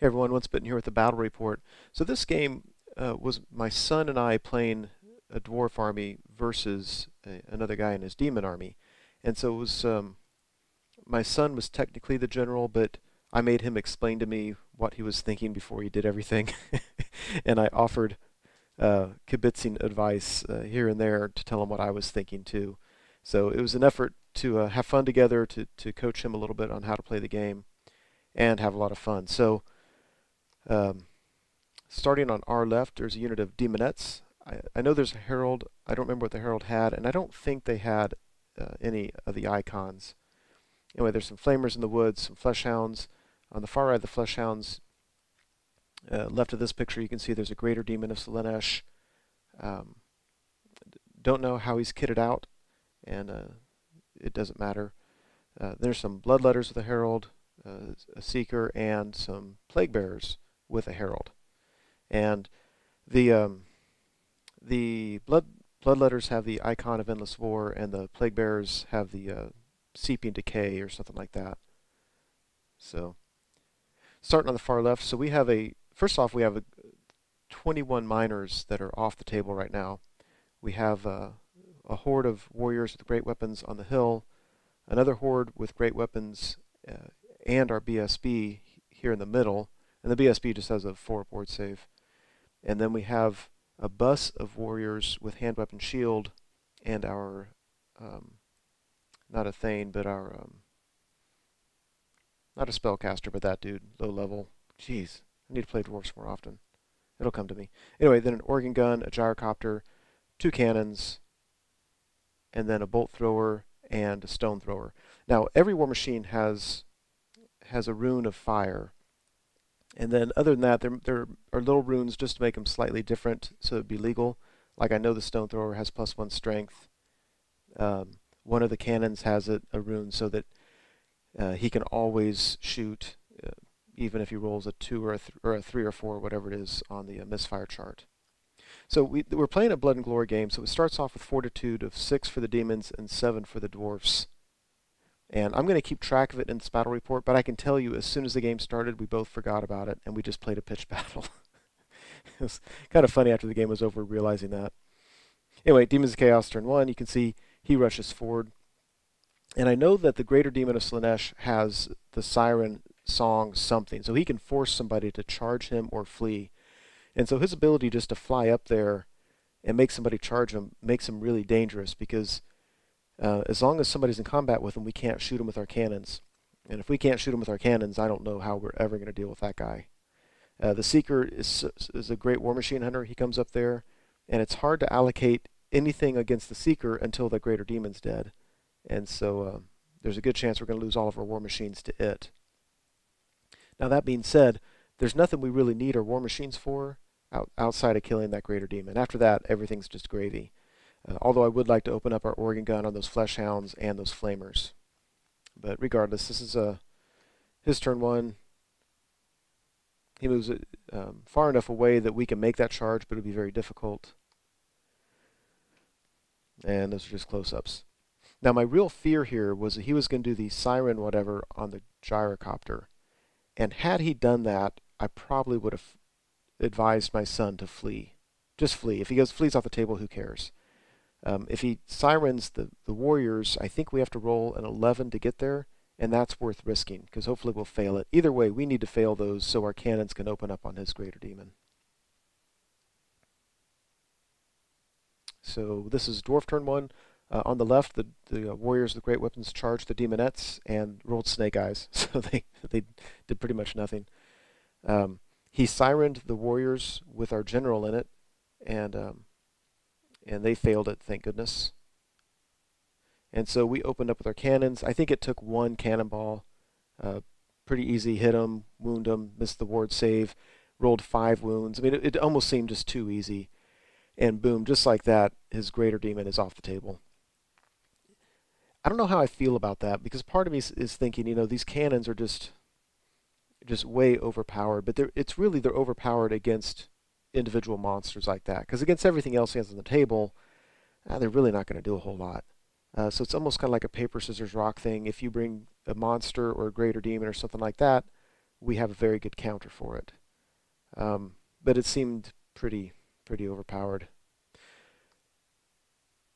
Hey everyone, Once Bitten here with the Battle Report. So this game was my son and I playing a dwarf army versus another guy in his demon army. And so it was my son was technically the general, but I made him explain to me what he was thinking before he did everything. And I offered kibitzing advice here and there to tell him what I was thinking too. So it was an effort to have fun together, to coach him a little bit on how to play the game and have a lot of fun. So um, starting on our left, there's a unit of Demonettes. I know there's a Herald. I don't remember what the Herald had, and I don't think they had any of the icons. Anyway, there's some Flamers in the woods, some Fleshhounds. On the far right of the Fleshhounds, left of this picture, you can see there's a Greater Demon of Slaanesh. Um, don't know how he's kitted out, and it doesn't matter. There's some Bloodletters with a Herald, a Seeker, and some Plague Bearers with a Herald. And the Bloodletters have the icon of Endless War, and the Plague Bearers have the Seeping Decay or something like that. So, starting on the far left, so we have first off, we have 21 miners that are off the table right now. We have a horde of warriors with great weapons on the hill, another horde with great weapons, and our BSB here in the middle. And the BSB just has a 4 board save. And then we have a bus of warriors with hand weapon shield and our, not a Thane, but our, not a spellcaster, but that dude, low level. Jeez, I need to play dwarfs more often. It'll come to me. Anyway, then an organ gun, a gyrocopter, 2 cannons, and then a bolt thrower and a stone thrower. Now, every war machine has a rune of fire. And then other than that, there are little runes just to make them slightly different so it'd be legal. Like I know the stone thrower has +1 strength. One of the cannons has a rune so that he can always shoot, even if he rolls a 2 or a 3 or 4, whatever it is, on the misfire chart. So we're playing a Blood and Glory game, so it starts off with Fortitude of 6 for the Demons and 7 for the Dwarfs. And I'm going to keep track of it in this battle report, but I can tell you as soon as the game started, we both forgot about it, and we just played a pitched battle. It was kind of funny after the game was over realizing that. Anyway, Demons of Chaos turn 1, you can see he rushes forward. And I know that the Greater Demon of Slaanesh has the Siren song something, so he can force somebody to charge him or flee. And so his ability just to fly up there and make somebody charge him makes him really dangerous because as long as somebody's in combat with him, we can't shoot him with our cannons. And if we can't shoot him with our cannons, I don't know how we're ever going to deal with that guy. The Seeker is a great war machine hunter. He comes up there, and it's hard to allocate anything against the Seeker until the Greater Demon's dead. And so there's a good chance we're going to lose all of our war machines to it. Now that being said, there's nothing we really need our war machines for outside of killing that Greater Demon. After that, everything's just gravy. Although I would like to open up our organ gun on those Fleshhounds and those Flamers. But regardless, this is his turn 1. He moves it far enough away that we can make that charge, but it'll be very difficult. And those are just close-ups. Now my real fear here was that he was going to do the Siren whatever on the gyrocopter. And had he done that, I probably would have advised my son to flee. Just flee. If he flees off the table, who cares? If he sirens the warriors, I think we have to roll an 11 to get there, and that's worth risking, because hopefully we'll fail it. Either way, we need to fail those so our cannons can open up on his Greater Demon. So this is Dwarf turn 1. On the left, the warriors with great weapons charged the Demonettes and rolled Snake Eyes, so they did pretty much nothing. He sirened the warriors with our general in it, and they failed it, thank goodness. And so we opened up with our cannons. I think it took 1 cannonball. Pretty easy, hit him, wound him, missed the ward save, rolled 5 wounds. I mean, it almost seemed just too easy. And boom, just like that, his Greater Demon is off the table. I don't know how I feel about that, because part of me is thinking, you know, these cannons are just way overpowered, but they're overpowered against individual monsters like that, because against everything else he has on the table, they're really not going to do a whole lot. So it's almost kind of like a paper, scissors, rock thing. If you bring a monster or a Greater Demon or something like that, we have a very good counter for it. But it seemed pretty overpowered.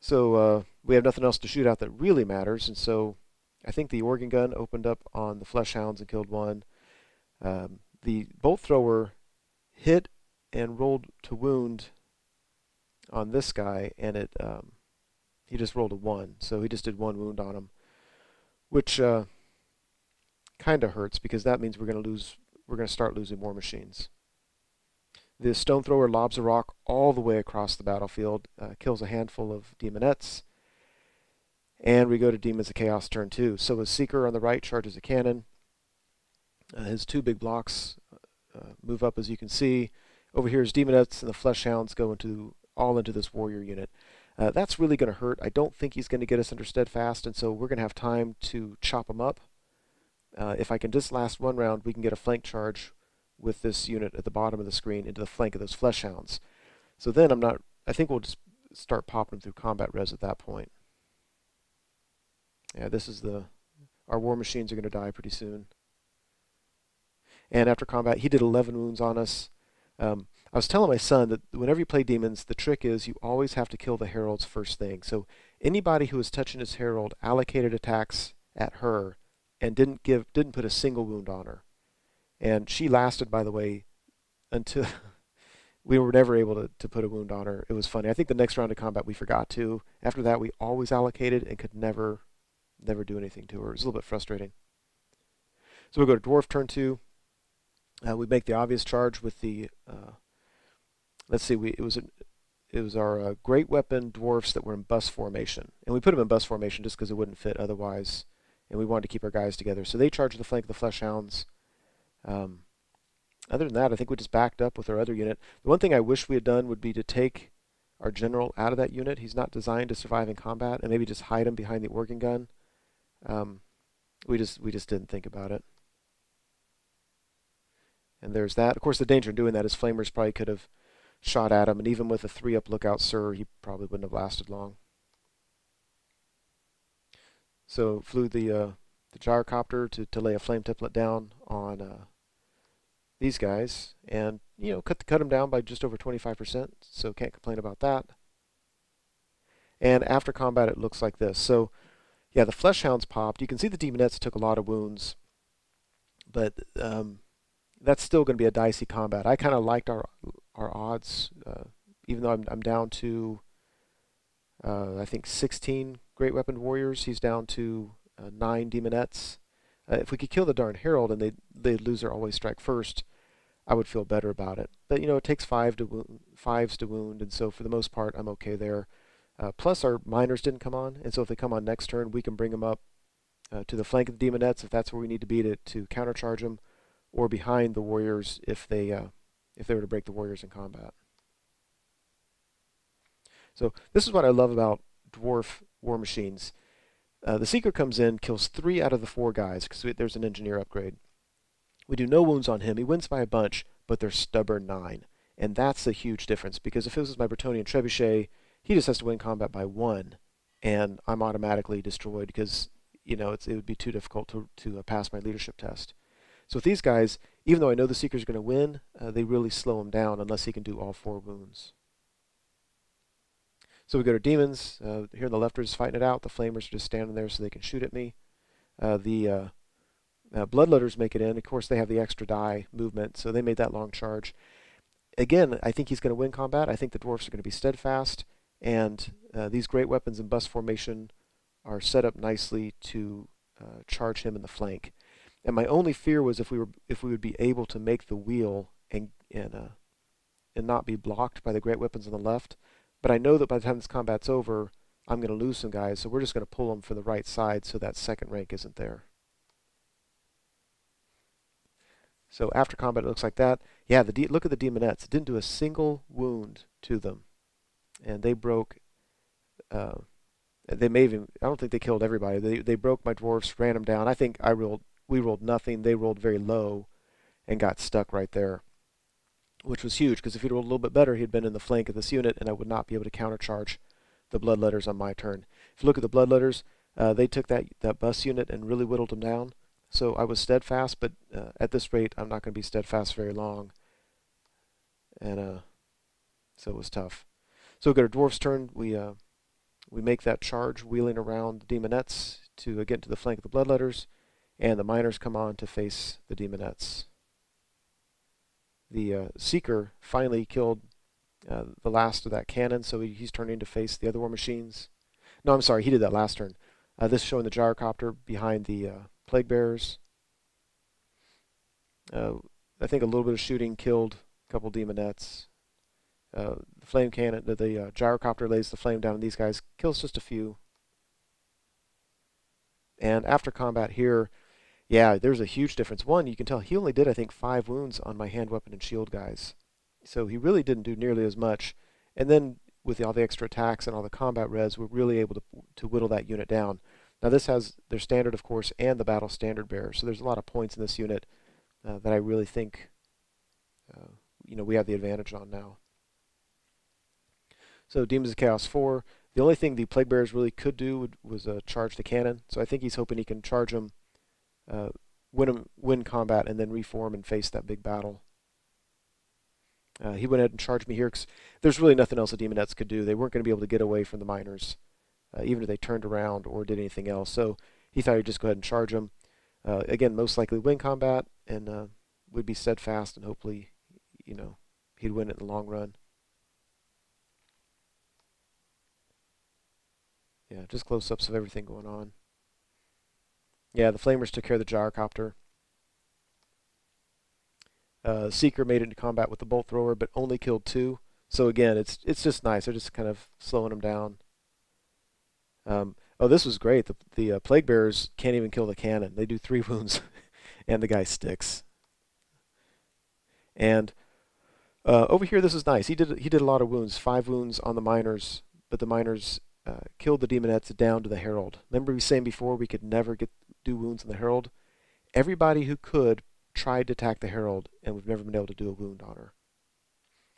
So we have nothing else to shoot out that really matters, and so I think the organ gun opened up on the flesh hounds and killed one. The bolt thrower hit and rolled to wound on this guy, and he just rolled a 1, so he just did 1 wound on him, which kind of hurts because that means we're going to start losing more machines. The stone thrower lobs a rock all the way across the battlefield, kills a handful of demonettes, and we go to Demons of Chaos turn 2. So a Seeker on the right charges a cannon. His 2 big blocks move up, as you can see. Over here is demonettes, and the flesh hounds go all into this warrior unit. That's really going to hurt. I don't think he's going to get us under steadfast, and so we're going to have time to chop him up. If I can just last 1 round, we can get a flank charge with this unit at the bottom of the screen into the flank of those flesh hounds. So then I think we'll just start popping them through combat res at that point. Yeah, this is our war machines are going to die pretty soon. And after combat, he did 11 wounds on us. I was telling my son that whenever you play demons, the trick is you always have to kill the heralds first thing. So anybody who was touching his herald allocated attacks at her and didn't put a single wound on her. And she lasted, by the way, until we were never able to put a wound on her. It was funny. I think the next round of combat we forgot to. After that, we always allocated and could never do anything to her. It was a little bit frustrating. So we go to Dwarf turn 2. We make the obvious charge with the, let's see, it was our great weapon Dwarfs that were in bus formation. And we put them in bus formation just because it wouldn't fit otherwise. And we wanted to keep our guys together. So they charged the flank of the flesh hounds. Other than that, I think we just backed up with our other unit. The one thing I wish we had done would be to take our general out of that unit. He's not designed to survive in combat, and maybe just hide him behind the organ gun. We just didn't think about it. And there's that. Of course, the danger in doing that is flamers probably could have shot at him, and even with a 3-up lookout sir, he probably wouldn't have lasted long. So flew the gyrocopter to lay a flame tiplet down on these guys, and cut them down by just over 25%, so can't complain about that. And after combat it looks like this. So yeah, the flesh hounds popped. You can see the demonettes took a lot of wounds, but that's still going to be a dicey combat. I kind of liked our odds, even though I'm down to I think 16 great weapon warriors. He's down to 9 demonettes. If we could kill the darn herald and they'd lose their always strike first, I would feel better about it. But it takes 5s to wound, and so for the most part I'm okay there. Plus our miners didn't come on, and so if they come on next turn, we can bring them up to the flank of the demonettes if that's where we need to be to countercharge them, or behind the warriors if they were to break the warriors in combat. So this is what I love about dwarf war machines. The Seeker comes in, kills 3 out of the 4 guys, because there's an engineer upgrade. We do no wounds on him. He wins by a bunch, but they're stubborn 9. And that's a huge difference, because if this was my Bretonnian Trebuchet, he just has to win combat by 1, and I'm automatically destroyed, because it would be too difficult to pass my leadership test. So with these guys, even though I know the Seeker's going to win, they really slow him down unless he can do all 4 wounds. So we go to Demons. Here on the left, we're just fighting it out. The Flamers are just standing there so they can shoot at me. The Bloodletters make it in. Of course, they have the extra die movement, so they made that long charge. Again, I think he's going to win combat. I think the Dwarfs are going to be steadfast, and these great weapons in bus formation are set up nicely to charge him in the flank. And my only fear was if we would be able to make the wheel and not be blocked by the great weapons on the left. But I know that by the time this combat's over, I'm going to lose some guys, so we're just going to pull them for the right side so that second rank isn't there. So after combat, it looks like that. Yeah, look at the demonettes. It didn't do a single wound to them, and they broke. They may even. I don't think they killed everybody. They broke my dwarfs, ran them down. I think we rolled nothing. They rolled very low, and got stuck right there, which was huge, because if he'd rolled a little bit better, he'd been in the flank of this unit, and I would not be able to countercharge the Bloodletters on my turn. If you look at the Bloodletters, they took that bus unit and really whittled them down. So I was steadfast, but at this rate, I'm not going to be steadfast very long. And so it was tough. So we go to Dwarf's turn. We make that charge, wheeling around the Demonettes to get into the flank of the Bloodletters, and the Miners come on to face the Demonettes. The Seeker finally killed the last of that cannon, so he's turning to face the other War Machines. No, I'm sorry, he did that last turn. This is showing the Gyrocopter behind the Plague Bearers. I think a little bit of shooting killed a couple Demonettes. The flame cannon, the Gyrocopter lays the flame down, and these guys kills just a few. And after combat here, yeah, there's a huge difference. One, you can tell he only did, I think, 5 wounds on my hand weapon and shield guys. So he really didn't do nearly as much. And then with all the extra attacks and all the combat res, we're really able to whittle that unit down. Now this has their standard, of course, and the battle standard bearer. So there's a lot of points in this unit that I really think we have the advantage on now. So Demons of Chaos 4. The only thing the Plague Bearers really could do was charge the cannon. So I think he's hoping he can charge them, win combat, and then reform and face that big battle. He went ahead and charged me here because there's really nothing else the Demonettes could do. They weren't going to be able to get away from the Miners, even if they turned around or did anything else. So he thought he'd just go ahead and charge them. Again, most likely win combat, and would be steadfast, and hopefully, he'd win it in the long run. Yeah, just close-ups of everything going on. Yeah, the Flamers took care of the Gyrocopter. Seeker made it into combat with the Bolt Thrower, but only killed 2. So again, it's just nice. They're just kind of slowing them down. Oh, this was great. The Plague Bearers can't even kill the cannon. They do 3 wounds, and the guy sticks. And over here, this is nice. He did a lot of wounds, 5 wounds on the Miners, but the Miners killed the Demonettes down to the Herald. Remember we were saying before we could never do wounds on the Herald? Everybody who could tried to attack the Herald, and we've never been able to do a wound on her.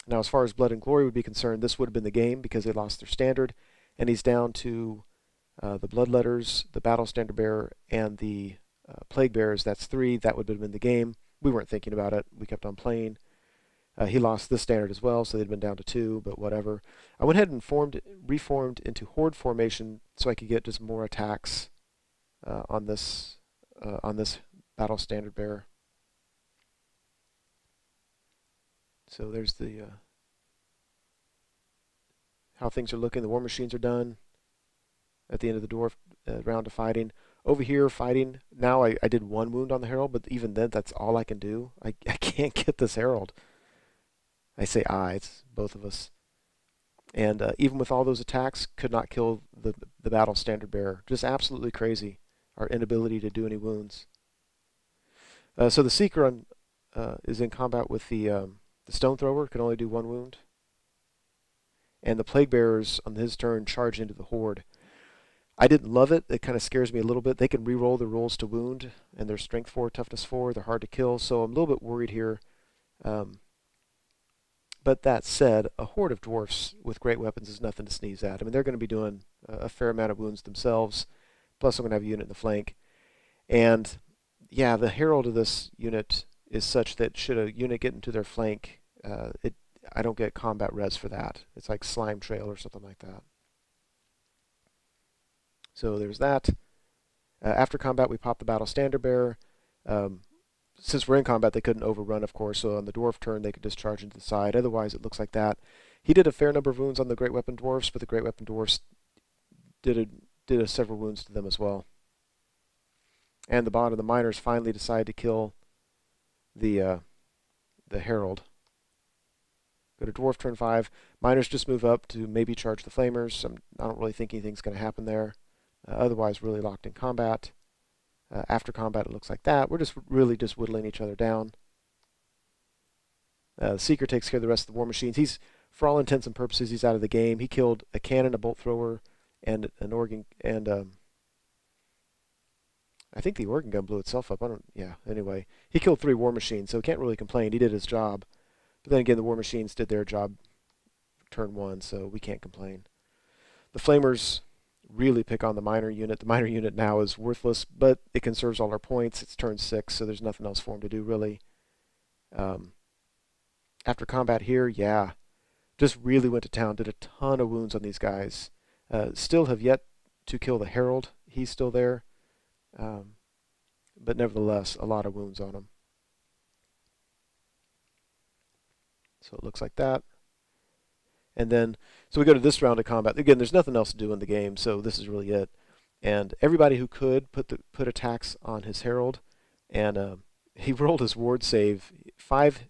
Now, as far as Blood and Glory would be concerned, this would have been the game because they lost their standard, and he's down to the Bloodletters, the Battle Standard Bearer, and the Plague Bearers. That's 3. That would have been the game. We weren't thinking about it. We kept on playing. He lost this standard as well, so they'd been down to 2, but whatever. I went ahead and reformed into Horde formation so I could get just more attacks on this Battle Standard Bearer. So there's the how things are looking. The War Machines are done at the end of the Dwarf round of fighting. Over here, fighting. Now I did 1 wound on the Herald, but even then, that's all I can do. I can't get this Herald. I say it's both of us. And even with all those attacks, could not kill the Battle Standard Bearer. Just absolutely crazy, our inability to do any wounds. So the Seeker is in combat with the Stone Thrower, can only do 1 wound. And the Plague Bearers, on his turn, charge into the Horde. I didn't love it. It kind of scares me a little bit. They can re-roll their rolls to wound, and they're Strength 4, Toughness 4. They're hard to kill, so I'm a little bit worried here. But that said, a horde of dwarfs with great weapons is nothing to sneeze at. I mean, they're going to be doing a fair amount of wounds themselves, plus I'm going to have a unit in the flank. And yeah, the herald of this unit is such that should a unit get into their flank, I don't get combat res for that. It's like Slime Trail or something like that. So there's that. After combat, we pop the Battle Standard Bearer. Since we're in combat, they couldn't overrun, of course, so on the dwarf turn, they could just charge into the side. Otherwise, it looks like that. He did a fair number of wounds on the Great Weapon Dwarfs, but the Great Weapon Dwarfs did several wounds to them as well. And the bottom, the Miners finally decide to kill the Herald. Go to Dwarf turn 5. Miners just move up to maybe charge the Flamers. I don't really think anything's going to happen there. Otherwise, really locked in combat. After combat, it looks like that. We're just really just whittling each other down. The Seeker takes care of the rest of the War Machines. He's, for all intents and purposes, he's out of the game. He killed a cannon, a bolt thrower, and an organ, and I think the organ gun blew itself up. Anyway, he killed 3 War Machines, so can't really complain. He did his job. But then again, the War Machines did their job turn 1, so we can't complain. The Flamers really pick on the minor unit. The minor unit now is worthless, but it conserves all our points. It's turn 6, so there's nothing else for him to do, really. After combat here, yeah, just really went to town, did a ton of wounds on these guys. Still have yet to kill the Herald. He's still there. But nevertheless, a lot of wounds on him. So it looks like that. And then, so we go to this round of combat. Again, there's nothing else to do in the game, so this is really it. And everybody who could put attacks on his Herald, and he rolled his ward save. Five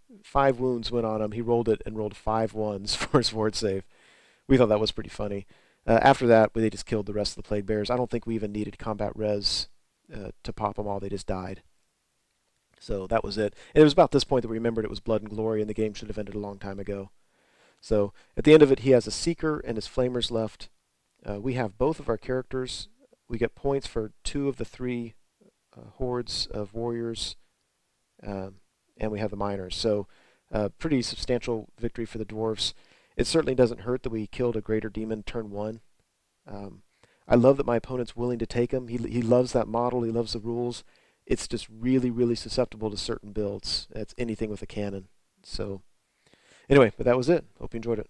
wounds went on him. He rolled it and rolled 5 ones for his ward save. We thought that was pretty funny. After that, they just killed the rest of the Plague Bears. I don't think we even needed combat res to pop them all. They just died. So that was it. And it was about this point that we remembered it was Blood and Glory, and the game should have ended a long time ago. So at the end of it, he has a Seeker and his Flamers left. We have both of our characters. We get points for 2 of the 3 hordes of warriors, and we have the miners. So pretty substantial victory for the Dwarfs. It certainly doesn't hurt that we killed a Greater Demon turn 1. I love that my opponent's willing to take him. He loves that model. He loves the rules. It's just really, really susceptible to certain builds. It's anything with a cannon. So anyway, but that was it. Hope you enjoyed it.